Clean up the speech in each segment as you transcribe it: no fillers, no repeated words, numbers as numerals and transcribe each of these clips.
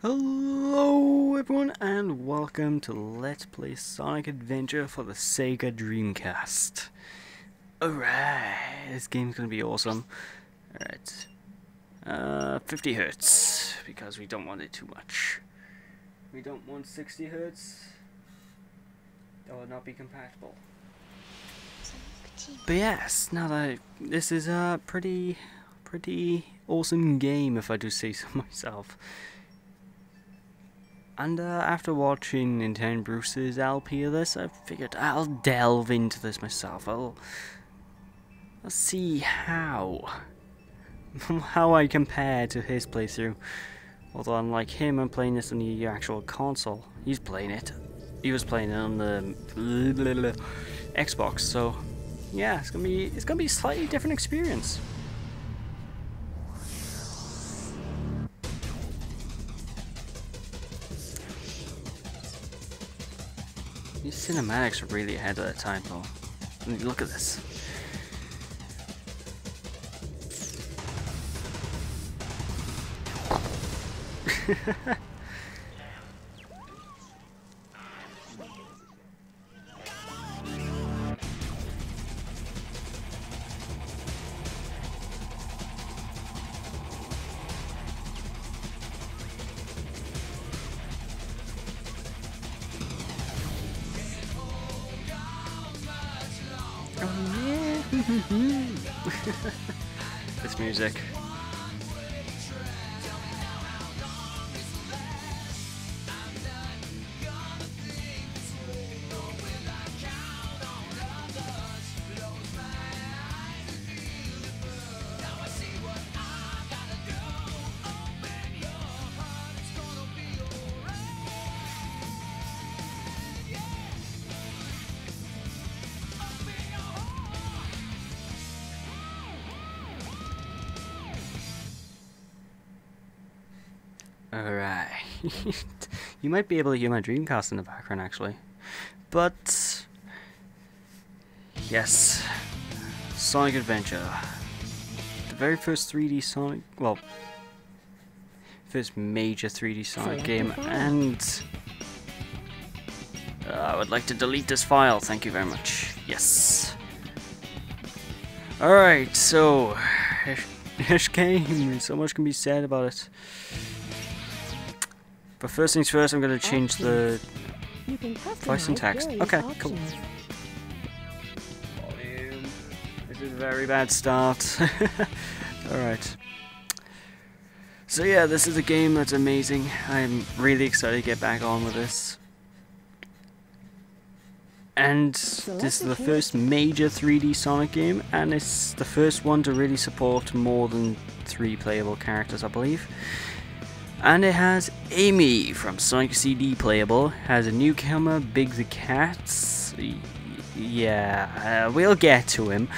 Hello everyone and welcome to Let's Play Sonic Adventure for the Sega Dreamcast. Alright, this game's gonna be awesome. Alright, 50 hertz, because we don't want it too much. We don't want 60 hertz. That would not be compatible. But yes, now that this is a pretty awesome game, if I do say so myself. And after watching Nintendo Bruce's LP of this, I figured I'll delve into this myself. I'll see how I compare to his playthrough. Although unlike him, I'm playing this on the actual console. He was playing it on the Xbox. So yeah, it's gonna be a slightly different experience. These cinematics are really ahead of their time, though. I mean, look at this. This music. Alright. You might be able to hear my Dreamcast in the background, actually. But yes, Sonic Adventure. The very first 3D Sonic, well, first major 3D Sonic game, and I would like to delete this file, thank you very much. Yes. Alright, so this game, so much can be said about it. But first things first, I'm going to change the voice and text. Okay, cool. Volume. This is a very bad start. Alright. So yeah, this is a game that's amazing. I'm really excited to get back on with this. And this is the first major 3D Sonic game, and it's the first one to really support more than 3 playable characters, I believe. And it has Amy from Sonic CD playable, has a newcomer, Big the Cats, yeah, we'll get to him,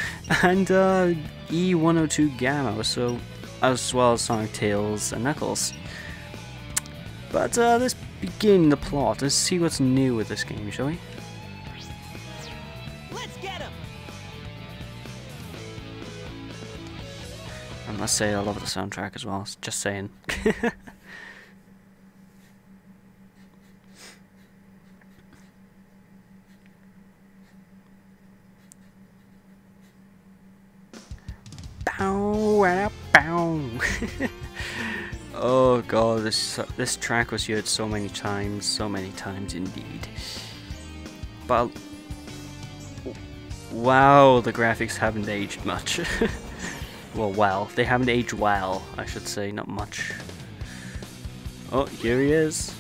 and E102 Gamma, so as well as Sonic Tails and Knuckles. But let's begin the plot, let's see what's new with this game, shall we? Let's get him. I must say I love the soundtrack as well, just saying. Oh god, this track was heard so many times indeed. But wow, the graphics haven't aged much. well, they haven't aged well, I should say, not much. Oh, here he is.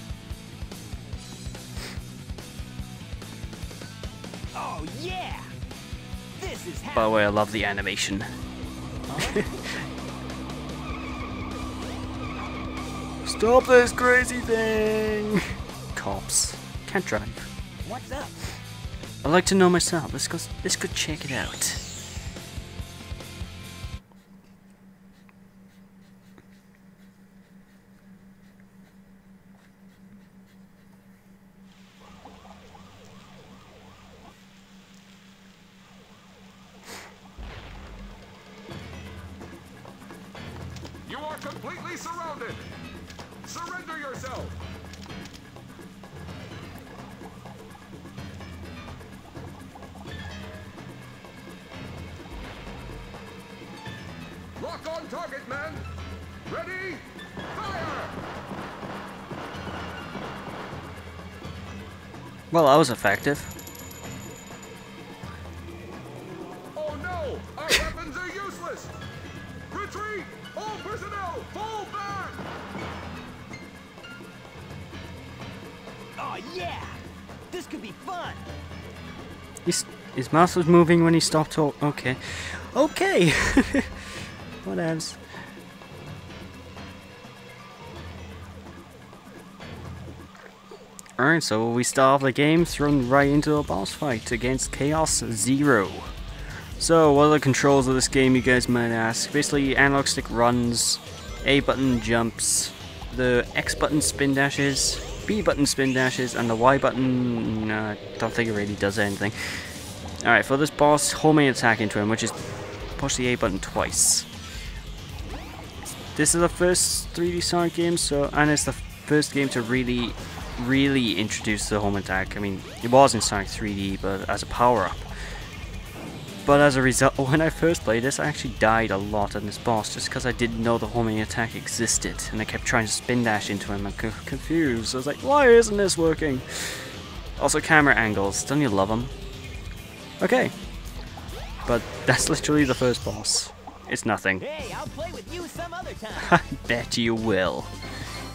Oh yeah. This is By the way, I love the animation. Stop this crazy thing! Cops. Can't drive. What's up? I'd like to know myself. Let's go check it out. You are completely surrounded. Surrender yourself! Lock on target, men! Ready? Fire! Well, that was effective. Oh no! Our weapons are useless! Retreat! All personnel, fall back! Oh yeah! This could be fun! His mouth was moving when he stopped talking. Okay. Okay! Whatevs. Alright, so we start off the game thrown right into a boss fight against Chaos Zero. So, what are the controls of this game, you guys might ask? Basically, analog stick runs, A button jumps, the X button spin dashes, B button spin dashes, and the Y button, I don't think it really does anything. Alright, for this boss, homing attack into him, which is push the A button twice. This is the first 3D Sonic game, and it's the first game to really introduce the home attack. I mean, it was in Sonic 3D, but as a power-up. But as a result, when I first played this, I actually died a lot on this boss, just because I didn't know the homing attack existed, and I kept trying to spin dash into him and confused. I was like, why isn't this working? Also, camera angles, don't you love them? Okay, but that's literally the first boss. It's nothing. Hey, I'll play with you some other time. I bet you will.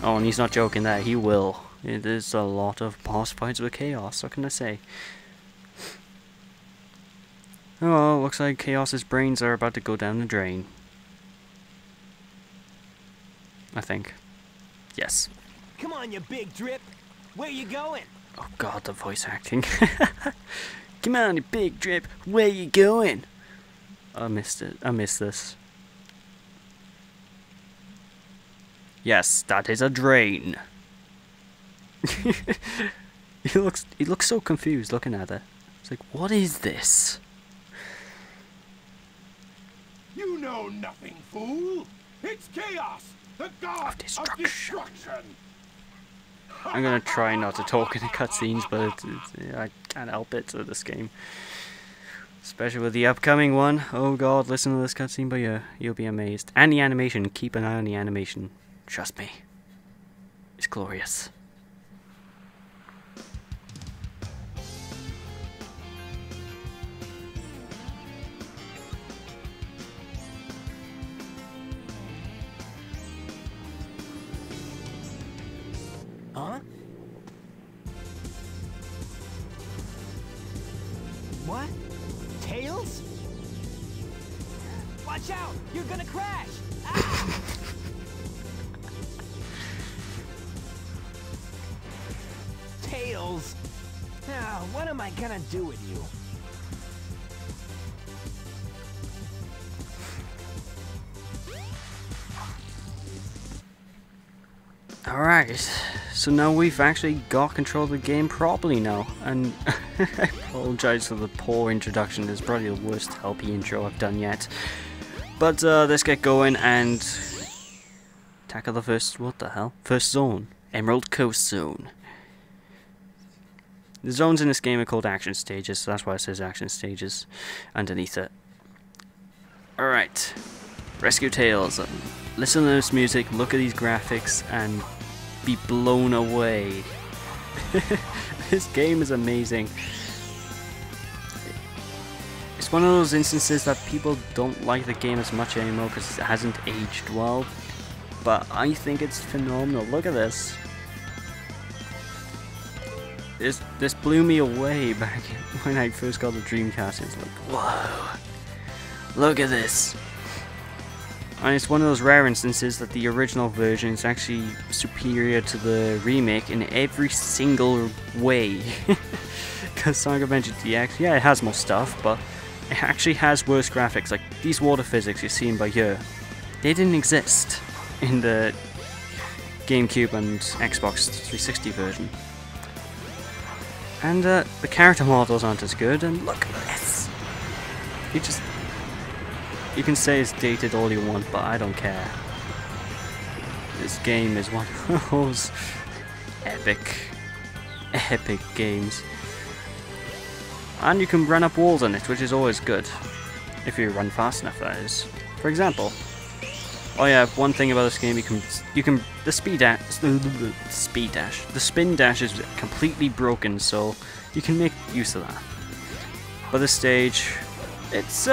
Oh, and he's not joking there, he will. There's a lot of boss fights with Chaos, what can I say? Oh well, looks like Chaos's brains are about to go down the drain. I think. Yes. Come on, you big drip. Where you going? Oh god, the voice acting. Come on, you big drip, where you going? I missed it. I missed this. Yes, that is a drain. He looks so confused looking at it. It's like, what is this? You know nothing, fool! It's Chaos, the god Of destruction. destruction. I'm gonna try not to talk in the cutscenes, but I can't help it to this game. Especially with the upcoming one. Oh god, listen to this cutscene, but yeah, you'll be amazed. And the animation, keep an eye on the animation. Trust me. It's glorious. Huh? What? Tails? Watch out! You're gonna crash! Ah! Tails! Now, what am I gonna do with you? Alright, so now we've actually got control of the game properly now, and I apologize for the poor introduction. It's probably the worst LP intro I've done yet. But let's get going and tackle the first zone, Emerald Coast Zone. The zones in this game are called action stages, so that's why it says action stages underneath it. Alright, Rescue Tails. Listen to this music, look at these graphics, and be blown away. This game is amazing. It's one of those instances that people don't like the game as much anymore because it hasn't aged well. But I think it's phenomenal. Look at this. This blew me away back when I first got the Dreamcast. It's like, whoa, look at this. And it's one of those rare instances that the original version is actually superior to the remake in every single way. Because Sonic Adventure DX, yeah, it has more stuff, but it actually has worse graphics. Like these water physics you're seeing by here, they didn't exist in the GameCube and Xbox 360 version. And the character models aren't as good, and look at this. You can say it's dated all you want, but I don't care. This game is one of those epic games. And you can run up walls on it, which is always good. If you run fast enough, that is. For example. Oh yeah, one thing about this game, the spin dash is completely broken, so you can make use of that. But this stage, it's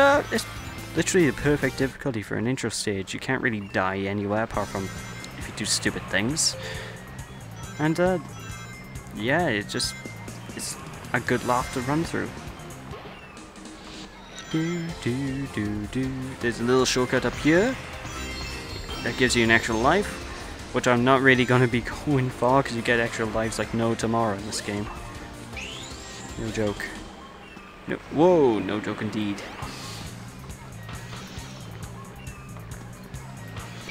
literally the perfect difficulty for an intro stage. You can't really die anywhere apart from if you do stupid things. And yeah, it's a good laugh to run through. There's a little shortcut up here that gives you an extra life, which I'm not really going to be going for because you get extra lives like no tomorrow in this game. No joke. No, whoa, no joke indeed.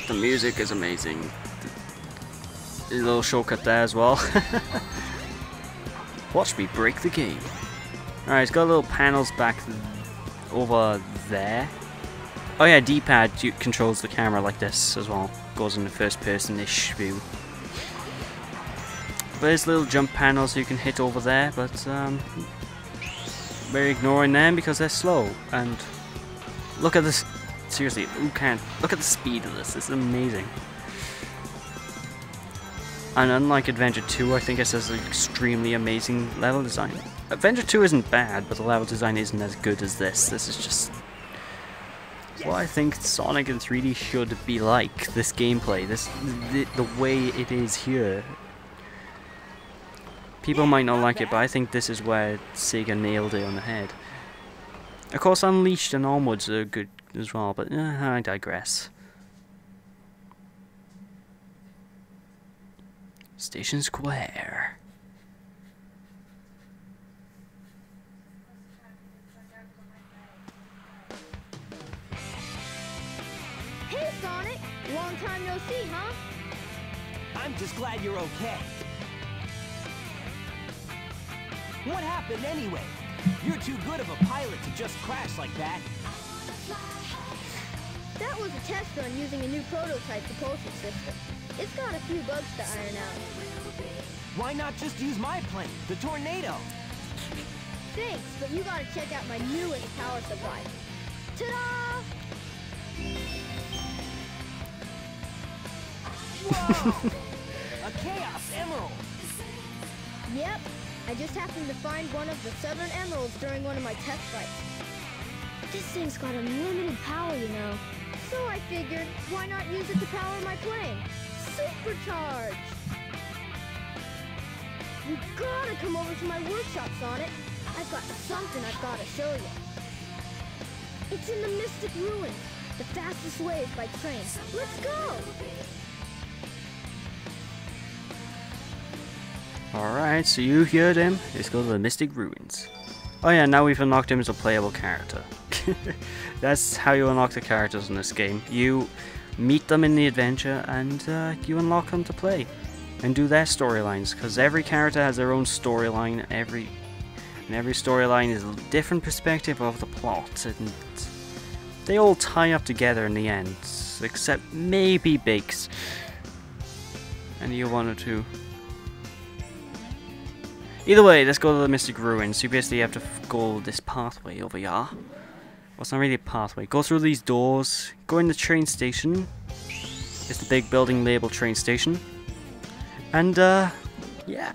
The music is amazing. A little shortcut there as well. Watch me break the game. Alright, it's got little panels back over there. Oh yeah, D-pad controls the camera like this as well. Goes in the first person-ish view. But there's little jump panels you can hit over there, but we're ignoring them because they're slow. And look at this. Seriously, who can't? Look at the speed of this. This is amazing. And unlike Adventure 2, I think it has an extremely amazing level design. Adventure 2 isn't bad, but the level design isn't as good as this. This is just what I think Sonic in 3D should be like. This gameplay, the way it is here. People might not like it, but I think this is where Sega nailed it on the head. Of course, Unleashed and onwards are good as well, but I digress. Station Square. Hey Sonic! Long time no see, huh? I'm just glad you're okay. What happened anyway? You're too good of a pilot to just crash like that. That was a test run using a new prototype propulsion system. It's got a few bugs to iron out. Why not just use my plane, the Tornado? Thanks, but you gotta check out my newest power supply. Ta-da! Whoa! A Chaos Emerald! Yep, I just happened to find one of the Southern Emeralds during one of my test flights. This thing's got unlimited power, you know. So I figured, why not use it to power my plane? Supercharge! You gotta come over to my workshop, Sonic. I've got something I've gotta show you. It's in the Mystic Ruins. The fastest way is by train. Let's go! Alright, so you heard him. Let's go to the Mystic Ruins. Oh yeah, now we've unlocked him as a playable character. That's how you unlock the characters in this game. You meet them in the adventure and you unlock them to play. And do their storylines, because every character has their own storyline. And every storyline is a different perspective of the plot. And they all tie up together in the end. Except maybe Biggs. And you one or two. Either way, let's go to the Mystic Ruins. You basically have to go this pathway over here. Well, it's not really a pathway. Go through these doors. Go in the train station. It's the big building labeled train station. And, yeah.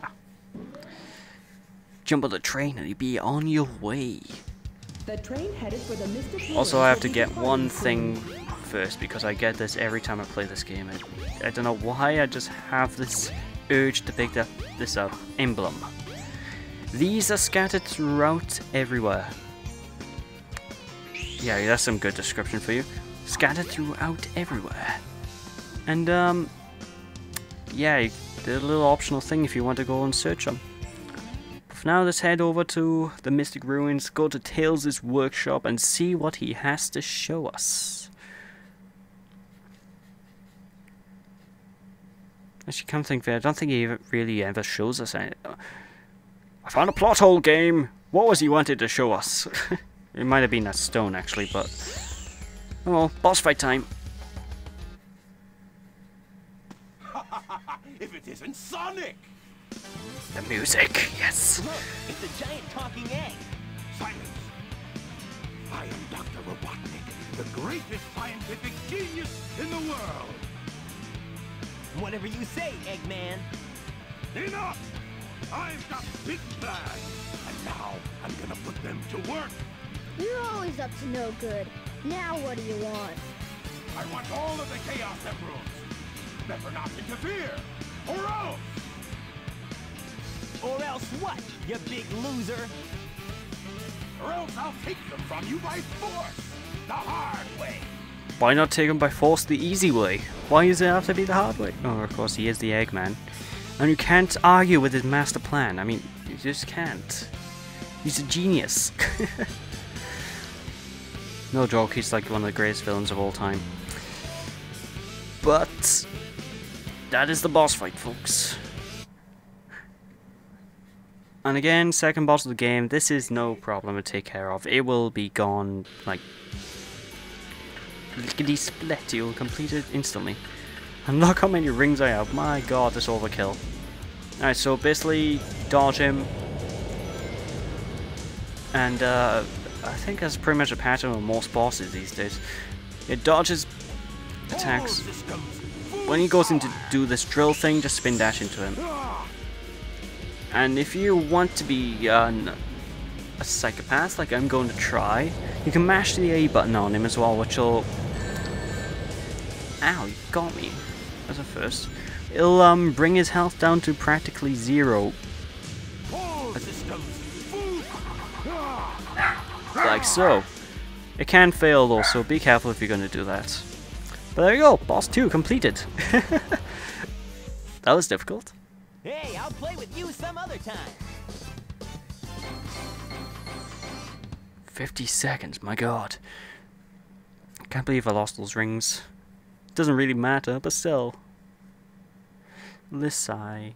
Jump on the train and you'll be on your way. The train headed for the Mystic Ruins. Also, I have to get one thing first because I get this every time I play this game. I don't know why, I just have this urge to pick this up. Emblem. These are scattered throughout everywhere. Yeah, that's some good description for you. Scattered throughout everywhere. And, yeah, there's a little optional thing if you want to go and search them. But for now, let's head over to the Mystic Ruins, go to Tails' workshop, and see what he has to show us. Actually, come think of it, I don't think he really ever shows us anything. I found a plot hole, game! What was he wanted to show us? It might have been that stone, actually, but... oh well, boss fight time. if it isn't Sonic! The music, yes. Look, it's a giant talking egg. Silence! I am Dr. Robotnik, the greatest scientific genius in the world! Whatever you say, Eggman. Enough! I've got big plans, and now I'm gonna put them to work! You're always up to no good. Now what do you want? I want all of the Chaos Emeralds! Better not interfere, or else! Or else what, you big loser? Or else I'll take them from you by force! The hard way! Why not take him by force the easy way? Why does it have to be the hard way? Oh, of course, he is the Eggman. And you can't argue with his master plan. I mean, you just can't. He's a genius. No joke, he's like one of the greatest villains of all time. But that is the boss fight, folks. And again, second boss of the game, this is no problem to take care of. It will be gone, like, lickety split. You'll complete it instantly. And look how many rings I have. My god, this overkill. Alright, so basically, dodge him. And I think that's pretty much a pattern with most bosses these days. It dodges attacks. When he goes in to do this drill thing, just spin dash into him. And if you want to be a psychopath, like I'm going to try, you can mash the A button on him as well, which will... Ow, you got me. As a first. It'll bring his health down to practically 0. Like so. It can fail though, so be careful if you're going to do that. But there you go, boss 2 completed. That was difficult. Hey, I'll play with you some other time. 50 seconds, my god. Can't believe I lost those rings. Doesn't really matter, but still. Lissai.